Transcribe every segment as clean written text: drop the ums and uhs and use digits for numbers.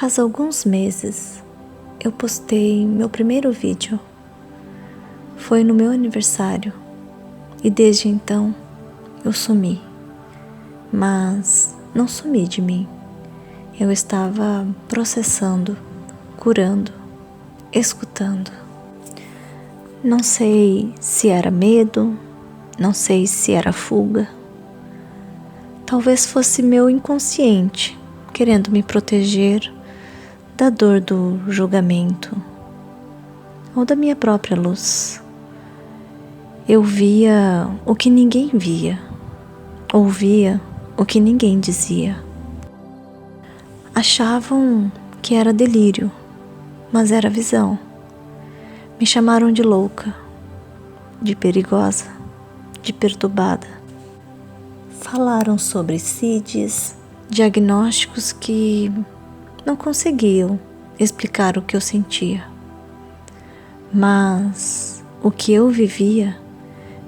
Faz alguns meses eu postei meu primeiro vídeo. Foi no meu aniversário e desde então eu sumi. Mas não sumi de mim. Eu estava processando, curando, escutando. Não sei se era medo, não sei se era fuga. Talvez fosse meu inconsciente querendo me proteger da dor do julgamento ou da minha própria luz. Eu via o que ninguém via, ouvia o que ninguém dizia. Achavam que era delírio, mas era visão. Me chamaram de louca, de perigosa, de perturbada. Falaram sobre CIDs, diagnósticos que não conseguiam explicar o que eu sentia. Mas o que eu vivia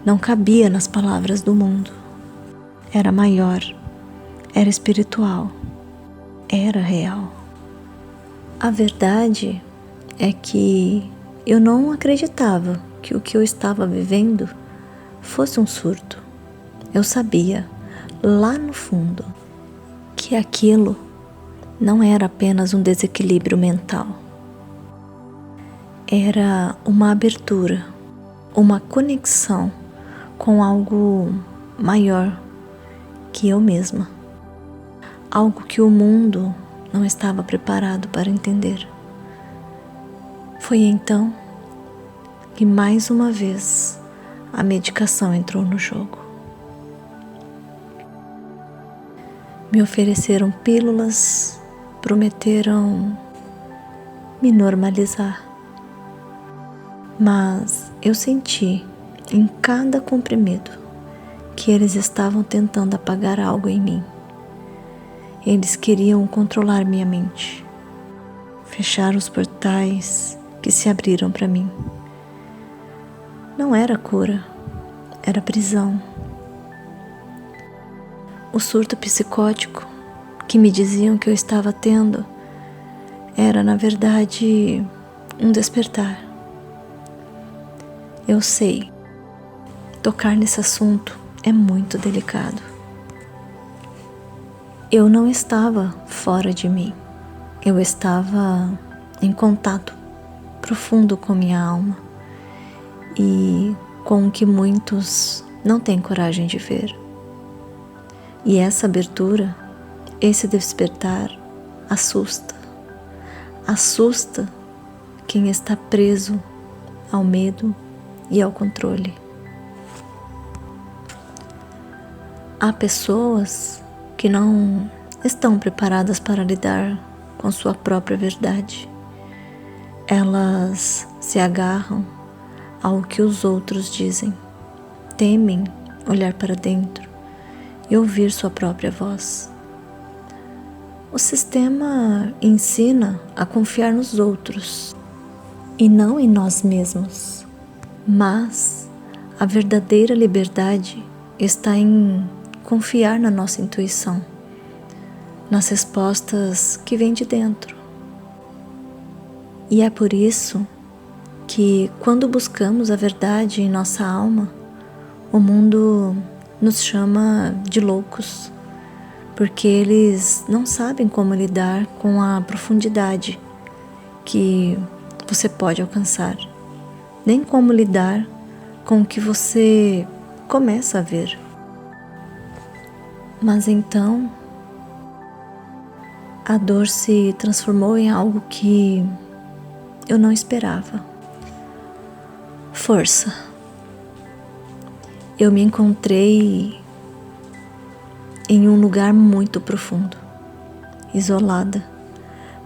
não cabia nas palavras do mundo. Era maior, era espiritual, era real. A verdade é que eu não acreditava que o que eu estava vivendo fosse um surto. Eu sabia, lá no fundo, que aquilo não era apenas um desequilíbrio mental. Era uma abertura, uma conexão com algo maior que eu mesma. Algo que o mundo não estava preparado para entender. Foi então que mais uma vez a medicação entrou no jogo. Me ofereceram pílulas, prometeram me normalizar. Mas eu senti em cada comprimido que eles estavam tentando apagar algo em mim. Eles queriam controlar minha mente, fechar os portais que se abriram para mim. Não era cura, era prisão. O surto psicótico que me diziam que eu estava tendo era, na verdade, um despertar. Eu sei, tocar nesse assunto é muito delicado. Eu não estava fora de mim. Eu estava em contato profundo com minha alma e com o que muitos não têm coragem de ver. E essa abertura, esse despertar, assusta. Assusta quem está preso ao medo e ao controle. Há pessoas que não estão preparadas para lidar com sua própria verdade. Elas se agarram ao que os outros dizem, temem olhar para dentro e ouvir sua própria voz. O sistema ensina a confiar nos outros e não em nós mesmos. Mas a verdadeira liberdade está em confiar na nossa intuição, nas respostas que vêm de dentro. E é por isso que, quando buscamos a verdade em nossa alma, o mundo nos chama de loucos, porque eles não sabem como lidar com a profundidade que você pode alcançar, nem como lidar com o que você começa a ver. Mas então, a dor se transformou em algo que eu não esperava. Força. Eu me encontrei em um lugar muito profundo, isolada,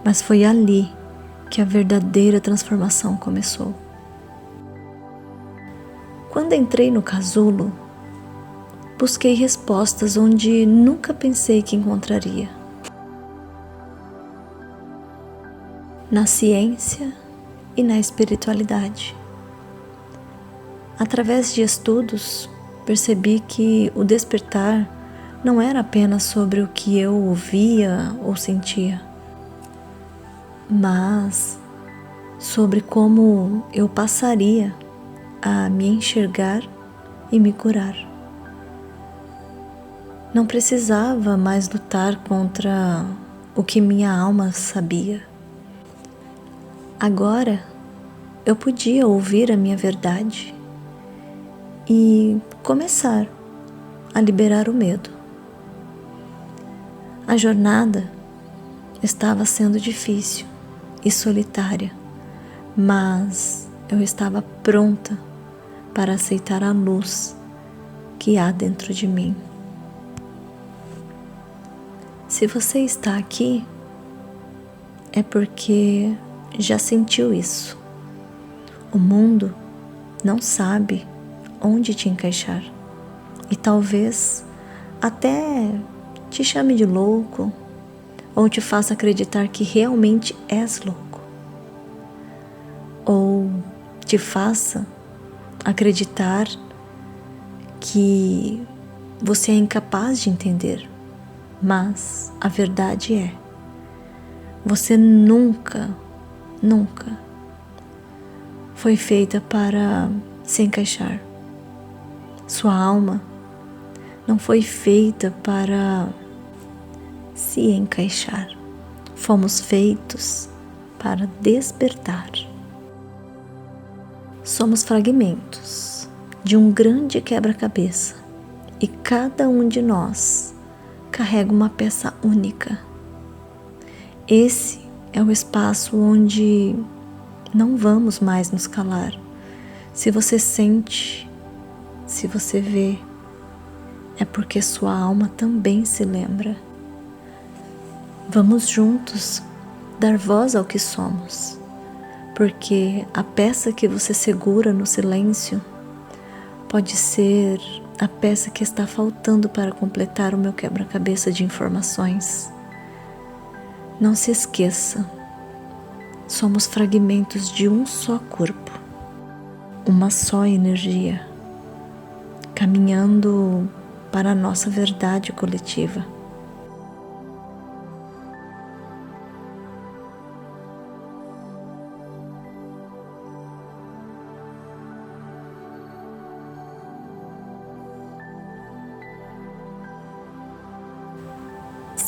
mas foi ali que a verdadeira transformação começou. Quando entrei no casulo, busquei respostas onde nunca pensei que encontraria. Na ciência e na espiritualidade. Através de estudos, percebi que o despertar não era apenas sobre o que eu ouvia ou sentia, mas sobre como eu passaria a me enxergar e me curar. Não precisava mais lutar contra o que minha alma sabia. Agora eu podia ouvir a minha verdade e começar a liberar o medo. A jornada estava sendo difícil e solitária, mas eu estava pronta para aceitar a luz que há dentro de mim. Se você está aqui, é porque já sentiu isso. O mundo não sabe onde te encaixar e talvez até te chame de louco ou te faça acreditar que realmente és louco, ou te faça acreditar que você é incapaz de entender. Mas a verdade é, você nunca foi feita para se encaixar. Sua alma não foi feita para se encaixar. Fomos feitos para despertar. Somos fragmentos de um grande quebra-cabeça e cada um de nós carrega uma peça única. Esse é o espaço onde não vamos mais nos calar. Se você sente, se você vê, é porque sua alma também se lembra. Vamos juntos dar voz ao que somos, porque a peça que você segura no silêncio pode ser a peça que está faltando para completar o meu quebra-cabeça de informações. Não se esqueça, somos fragmentos de um só corpo, uma só energia, caminhando para a nossa verdade coletiva.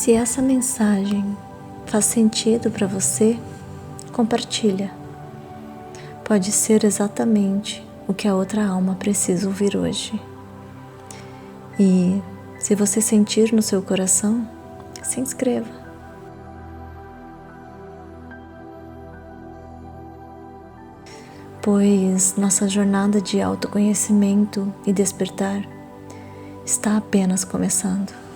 Se essa mensagem faz sentido para você, compartilha. Pode ser exatamente o que a outra alma precisa ouvir hoje. E se você sentir no seu coração, se inscreva. Pois nossa jornada de autoconhecimento e despertar está apenas começando.